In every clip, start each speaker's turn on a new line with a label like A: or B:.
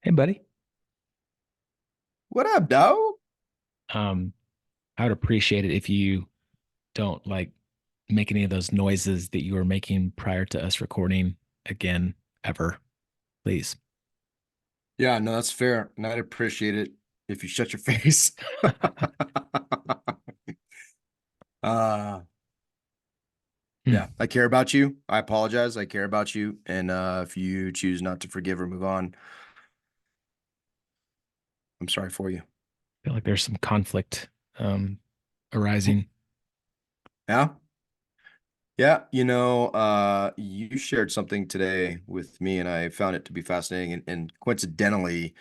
A: Hey, buddy.
B: What up, dog?
A: Um, I would appreciate it if you don't like make any of those noises that you were making prior to us recording again, ever, please.
B: Yeah, no, that's fair. And I'd appreciate it if you shut your face. uh
A: Hmm.
B: yeah, I care about you. I apologize. I care about you. And if you choose not to forgive or move on, I'm sorry for you.
A: I feel like there's some conflict um arising.
B: Yeah. Yeah, you shared something today with me and I found it to be fascinating and coincidentally,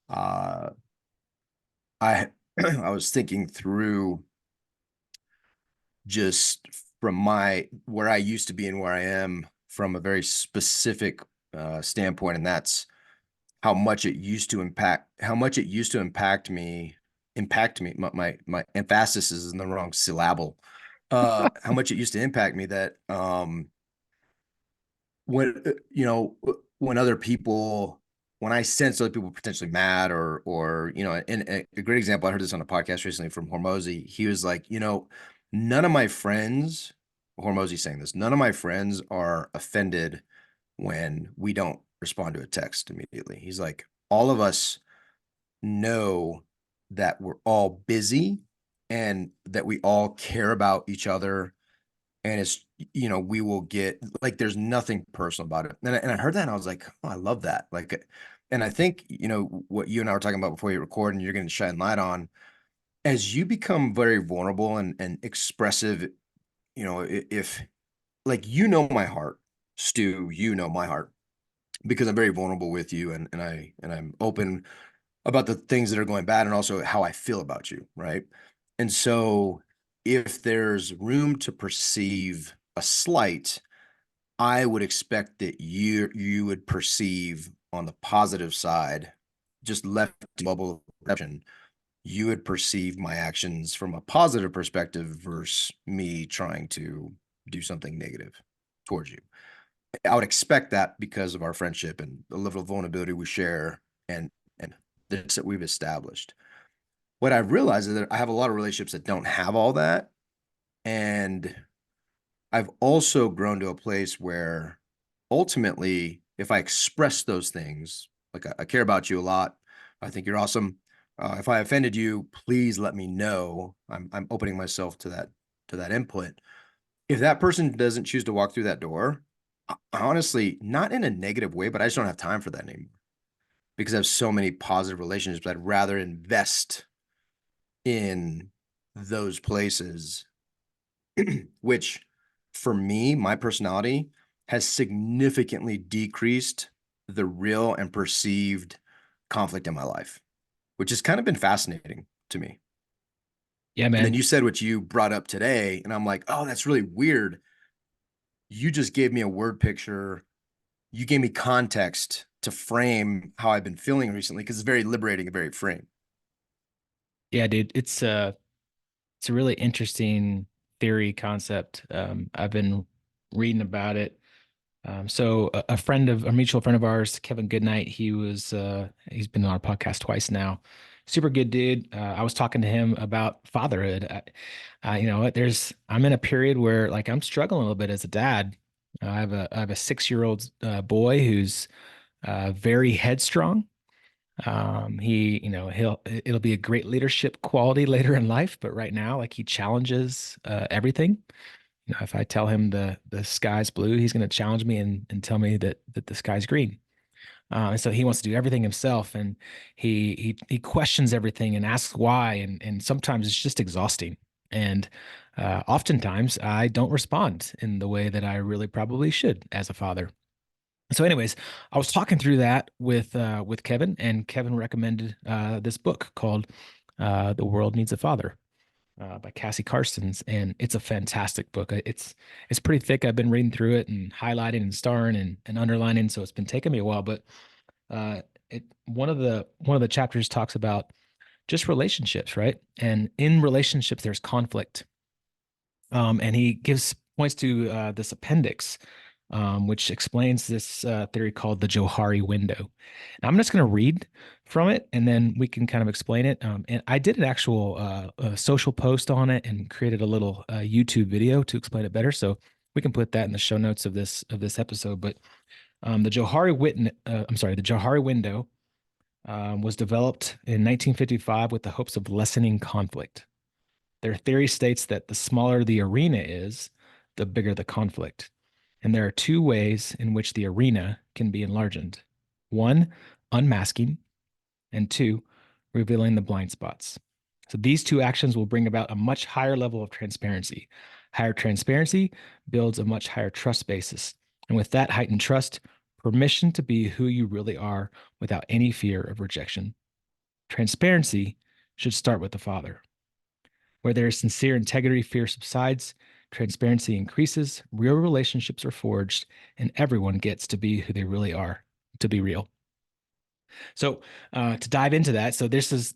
B: uh I I was thinking through just from my where I used to be and where I am from a very specific standpoint, and that's how much it used to impact me. My emphasis is in the wrong syllable. How much it used to impact me that when when other people when I sense other people potentially mad or and a great example, I heard this on a podcast recently from Hormozy. He was like, none of my friends, Hormozy saying this, none of my friends are offended when we don't respond to a text immediately. He's like, all of us know that we're all busy and that we all care about each other and it's we will get like there's nothing personal about it and I heard that and I was like, oh, I love that, like, and I think what you and I were talking about before you record and you're going to shine light on as you become very vulnerable and expressive, if like my heart, Stu, my heart because I'm very vulnerable with you and I'm open about the things that are going bad and also how I feel about you, right? And so if there's room to perceive a slight, I would expect that you would perceive on the positive side, just left bubble of perception, you would perceive my actions from a positive perspective versus me trying to do something negative towards you. I would expect that because of our friendship and the level of vulnerability we share and this that we've established. What I've realized is that I have a lot of relationships that don't have all that. And I've also grown to a place where ultimately, if I express those things, like I care about you a lot, I think you're awesome. If I offended you, please let me know. I'm opening myself to that input. If that person doesn't choose to walk through that door, honestly, not in a negative way, but I just don't have time for that anymore because I have so many positive relationships. I'd rather invest in those places, which for me, my personality has significantly decreased the real and perceived conflict in my life, which has kind of been fascinating to me.
A: Yeah,
B: And then
A: man.
B: you said what you brought up today, and I'm like, oh, that's really weird. You just gave me a word picture. You gave me context to frame how I've been feeling recently because it's very liberating and very freeing.
A: Yeah, dude. It's a really interesting theory concept. I've been reading about it. So a mutual friend of ours, Kevin Goodnight, he's been on our podcast twice now. Super good dude. I was talking to him about fatherhood. I'm in a period where like I'm struggling a little bit as a dad. I have a 6 year old boy who's very headstrong. It'll be a great leadership quality later in life, but right now, like he challenges everything. If I tell him the sky's blue, he's going to challenge me and tell me that the sky's green. And so he wants to do everything himself, and he questions everything and asks why, and sometimes it's just exhausting. And oftentimes I don't respond in the way that I really probably should as a father. So, anyways, I was talking through that with Kevin, and Kevin recommended this book called "The World Needs a Father." By Cassie Carstens, and it's a fantastic book. It's pretty thick. I've been reading through it and highlighting and starring and underlining, so it's been taking me a while. But it one of the chapters talks about just relationships, right? And in relationships, there's conflict. And he gives points to this appendix. which explains this theory called the Johari window. And I'm just going to read from it, and then we can kind of explain it. And I did an actual social post on it and created a little YouTube video to explain it better. So we can put that in the show notes of this episode. But the Johari window was developed in 1955 with the hopes of lessening conflict. Their theory states that the smaller the arena is, the bigger the conflict. And there are two ways in which the arena can be enlarged: one, unmasking, and two, revealing the blind spots. So these two actions will bring about a much higher level of transparency. Higher transparency builds a much higher trust basis. And with that heightened trust, permission to be who you really are without any fear of rejection. Transparency should start with the Father. Where there is sincere integrity, fear subsides, transparency increases, real relationships are forged, and everyone gets to be who they really are, to be real. So to dive into that, so this is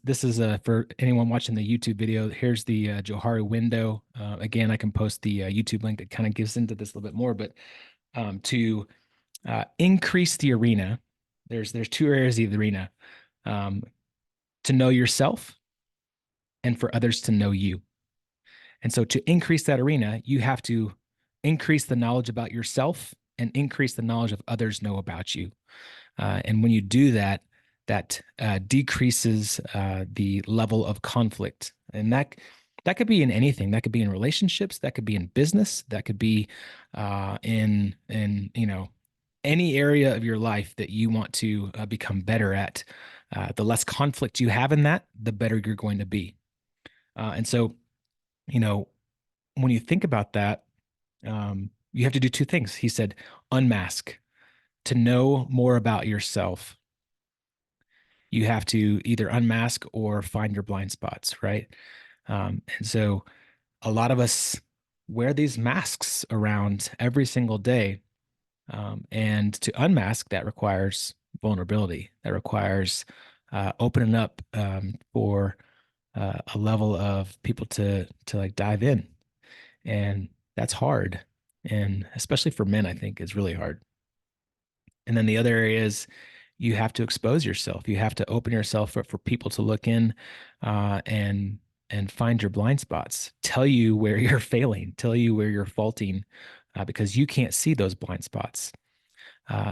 A: for anyone watching the YouTube video. Here's the Johari window. Again, I can post the YouTube link that kind of gives into this a little bit more. But to increase the arena, there's two areas of the arena: um, to know yourself and for others to know you. And so to increase that arena, you have to increase the knowledge about yourself and increase the knowledge of others know about you. And when you do that, that decreases the level of conflict. And that could be in anything. That could be in relationships. That could be in business. That could be in any area of your life that you want to become better at. The less conflict you have in that, the better you're going to be. And so, you know, when you think about that, you have to do two things. He said, unmask. To know more about yourself, you have to either unmask or find your blind spots, right? And so a lot of us wear these masks around every single day. And to unmask, that requires vulnerability. That requires opening up for a level of people to like dive in. And that's hard. And especially for men, I think is really hard. And then the other area is you have to expose yourself. You have to open yourself up for people to look in and find your blind spots, tell you where you're failing, tell you where you're faulting, because you can't see those blind spots.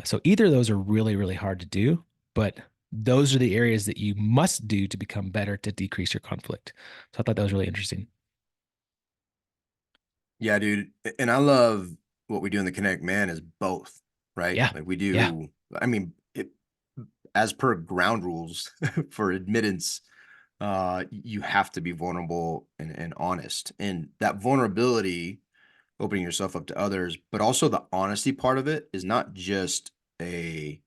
A: So either of those are really, really hard to do, but those are the areas that you must do to become better to decrease your conflict. So I thought that was really interesting.
B: Yeah, dude. And I love what we do in the Kinetic Man is both, right?
A: Yeah.
B: Like we
A: Yeah.
B: do, I mean, as per ground rules for admittance, you have to be vulnerable and honest. And that vulnerability, opening yourself up to others, but also the honesty part of it is not just a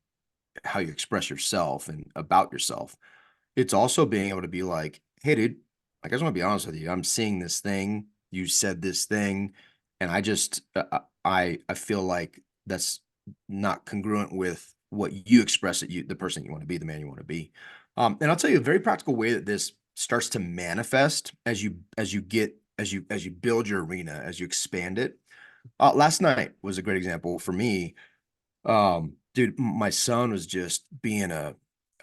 B: how you express yourself and about yourself. It's also being able to be like, hey, dude, like I just want to be honest with you. I'm seeing this thing. You said this thing, and I just I feel like that's not congruent with what you express that you the person you want to be, the man you want to be. And I'll tell you a very practical way that this starts to manifest as you build your arena, as you expand it. Last night was a great example for me. Dude, my son was just being a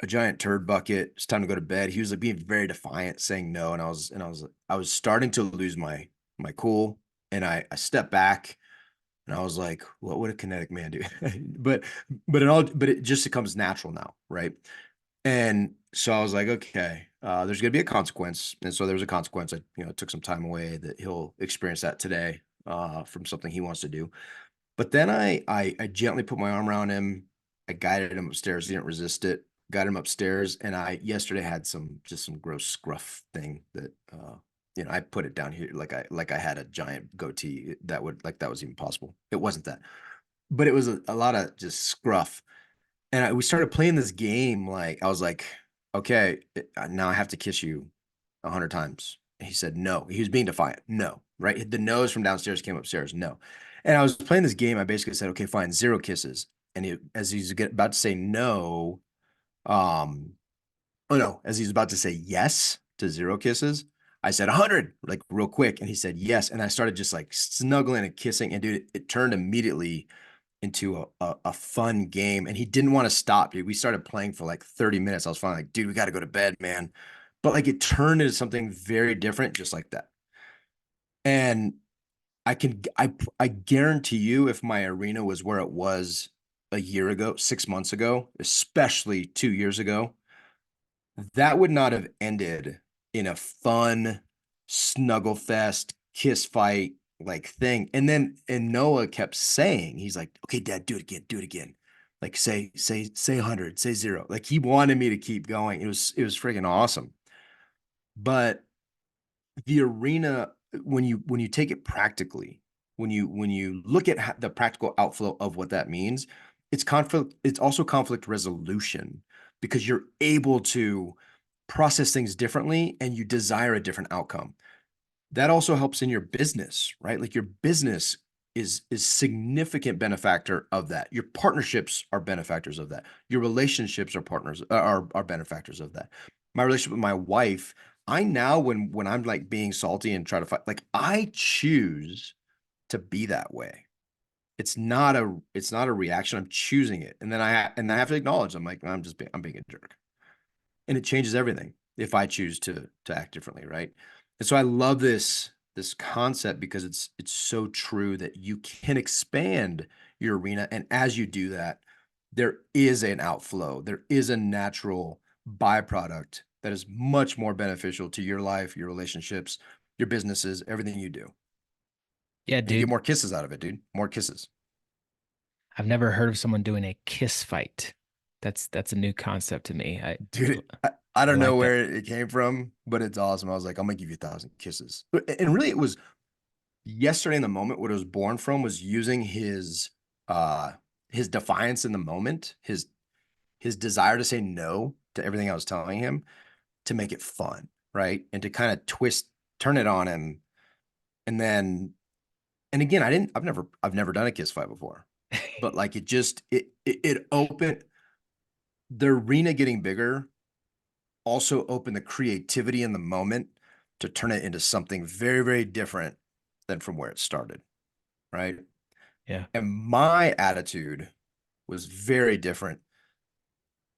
B: giant turd bucket. It's time to go to bed. He was like being very defiant, saying no, and I was starting to lose my cool, and I stepped back, and I was like, what would a kinetic man do? but but it just it comes natural now, right? And so I was like, okay, there's gonna be a consequence, and so there was a consequence. I took some time away that he'll experience that today from something he wants to do. But then I gently put my arm around him. I guided him upstairs. He didn't resist it. Got him upstairs, and I yesterday had some gross scruff thing that I put it down here like I had a giant goatee that was even possible. It wasn't that, but it was a lot of just scruff. And we started playing this game. Like I was like, okay, now I have to kiss you 100 times. He said no. He was being defiant. No, right? The no's from downstairs came upstairs. No. And I was playing this game. I basically said, okay, fine, 0 kisses. And as he's about to say no, um, oh no, as he's about to say yes to 0 kisses, I said 100, like real quick. And he said yes. And I started just like snuggling and kissing. And dude, it turned immediately into a fun game, and he didn't want to stop. Dude. We started playing for like 30 minutes. I was finally like, dude, we got to go to bed, man. But like it turned into something very different, just like that. And I guarantee you, if my arena was where it was a year ago, 6 months ago, especially 2 years ago, that would not have ended in a fun snuggle fest, kiss fight like thing. And Noah kept saying, he's like, okay, Dad, do it again. Like say 100, say zero. Like he wanted me to keep going. It was freaking awesome. But the arena, when you take it practically, when you look at the practical outflow of what that means, it's conflict. It's also conflict resolution because you're able to process things differently and you desire a different outcome. That also helps in your business, right? Like your business is significant benefactor of that. Your partnerships are benefactors of that. Your relationships are partners are benefactors of that. My relationship with my wife, I now when I'm like being salty and try to fight, like I choose to be that way. It's not a reaction. I'm choosing it. And I have to acknowledge I'm being a jerk, and it changes everything if I choose to act differently, right? And so I love this concept because it's so true that you can expand your arena, and as you do that, there is an outflow, there is a natural byproduct that is much more beneficial to your life, your relationships, your businesses, everything you do.
A: Yeah,
B: And you get
A: dude.
B: more kisses out of it, dude. More kisses.
A: I've never heard of someone doing a kiss fight. That's a new concept to me.
B: Dude, I
A: I
B: don't know
A: like that.
B: where it came from, but it's awesome. I was like, I'm gonna give you 1,000 kisses. And really, it was yesterday in the moment. What it was born from was using uh his defiance in the moment, his desire to say no to everything I was telling him to make it fun, right? And to kind of turn it on him. And then, and again, I've never done a kiss fight before, but like it opened the arena getting bigger, also open the creativity in the moment to turn it into something very, very different than from where it started, right?
A: Yeah.
B: And my attitude was very different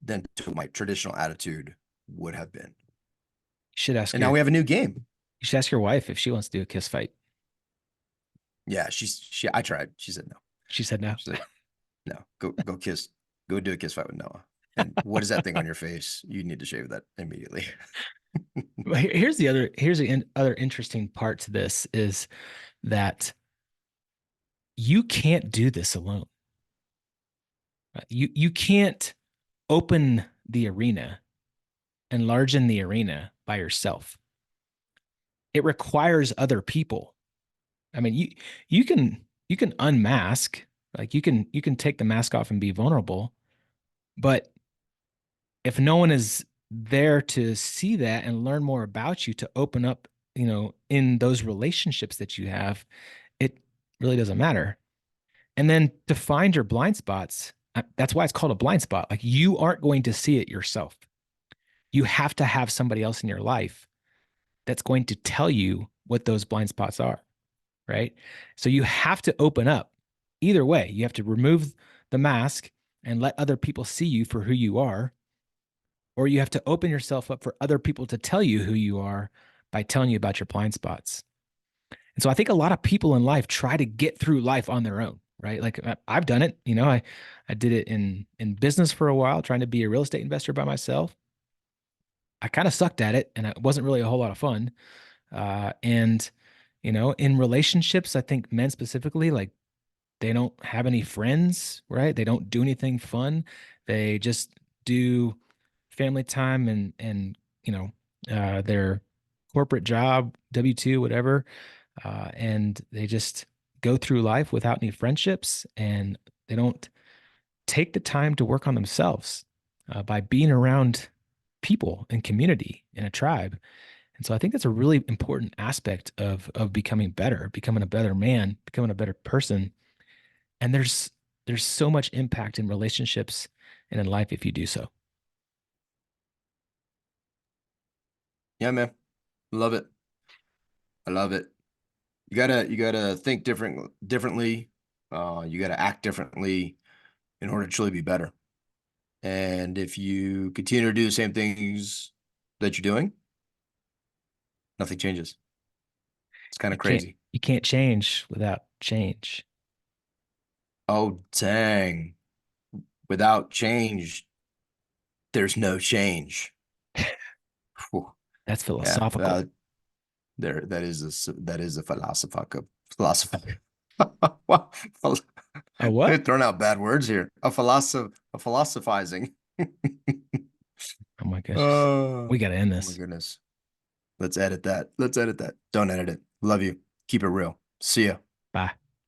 B: than to my traditional attitude would have been.
A: You should ask
B: And now
A: your
B: we have a new game.
A: you should ask your wife if she wants to do a kiss fight.
B: Yeah, I tried. She said no.
A: She said no.
B: She's like, no, go do a kiss fight with Noah. And what is that thing on your face? You need to shave that immediately.
A: Well, here's the other interesting part to this is that you can't do this alone. Right? You can't open the arena, enlarge in the arena by yourself. It requires other people. I mean, you can unmask, like you can take the mask off and be vulnerable, but if no one is there to see that and learn more about you to open up, in those relationships that you have, it really doesn't matter. And then to find your blind spots, that's why it's called a blind spot. Like you aren't going to see it yourself. You have to have somebody else in your life that's going to tell you what those blind spots are, right? So you have to open up. Either way, you have to remove the mask and let other people see you for who you are, or you have to open yourself up for other people to tell you who you are by telling you about your blind spots. And so I think a lot of people in life try to get through life on their own, right? Like I've done it, I did it in business for a while, trying to be a real estate investor by myself. I kind of sucked at it, and it wasn't really a whole lot of fun. And in relationships, I think men specifically, like they don't have any friends, right? They don't do anything fun. They just do family time and their corporate job, W-2, whatever, and they just go through life without any friendships, and they don't take the time to work on themselves by being around people and community in a tribe. And so I think that's a really important aspect of becoming better, becoming a better man, becoming a better person. And there's so much impact in relationships and in life if you do so.
B: Yeah, man. Love it. I love it. You gotta think differently. You got to act differently in order to truly be better. And if you continue to do the same things that you're doing, nothing changes. It's kind
A: You
B: of
A: can't
B: crazy.
A: you can't change without change.
B: Oh, dang. Without change, there's no change. Whew.
A: That's
B: Yeah,
A: philosophical.
B: that is a philosopher. Wow.
A: A what?
B: Throwing out bad words here. A philosophizing.
A: Oh my goodness.
B: Oh,
A: We got to end
B: oh my
A: this.
B: goodness. Let's edit that. Let's edit that. Don't edit it. Love you. Keep it real. See ya.
A: Bye.